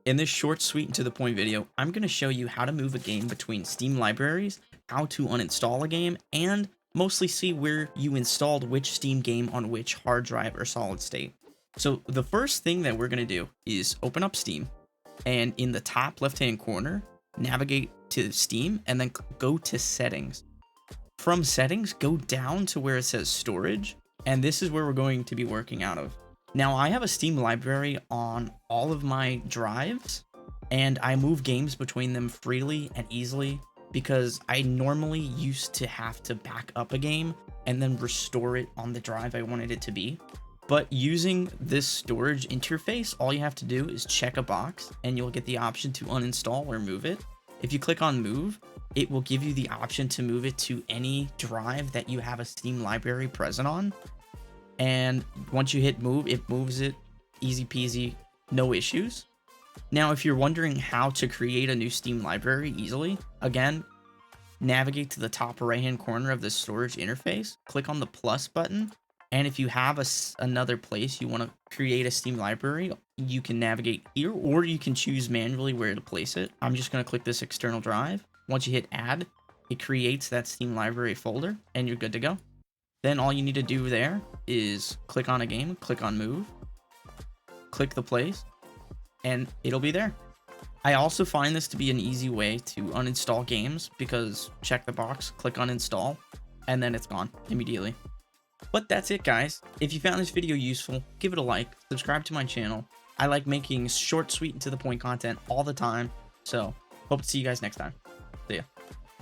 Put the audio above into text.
In this short, sweet, and to the point video, I'm going to show you how to move a game between Steam libraries, how to uninstall a game, and mostly see where you installed which Steam game on which hard drive or solid state. So the first thing that we're going to do is open up Steam, and in the top left-hand corner, navigate to Steam, and then go to Settings. From Settings, go down to where it says Storage, and this is where we're going to be working out of. Now, I have a Steam library on all of my drives, and I move games between them freely and easily because I normally used to have to back up a game and then restore it on the drive I wanted it to be. But using this storage interface, all you have to do is check a box and you'll get the option to uninstall or move it. If you click on move, it will give you the option to move it to any drive that you have a Steam library present on. And once you hit move, it moves it easy peasy, no issues. Now, if you're wondering how to create a new Steam library easily, again, navigate to the top right hand corner of the storage interface, click on the plus button, and if you have another place you want to create a Steam library, you can navigate here, or you can choose manually where to place it. I'm just going to click this external drive. Once you hit add, it creates that Steam library folder, and you're good to go. Then all you need to do there is click on a game, click on move, click the place, and it'll be there. I also find this to be an easy way to uninstall games because check the box, click on install, and then it's gone immediately. But that's it, guys. If you found this video useful, give it a like, subscribe to my channel. I like making short, sweet, and to the point content all the time. So hope to see you guys next time. See ya.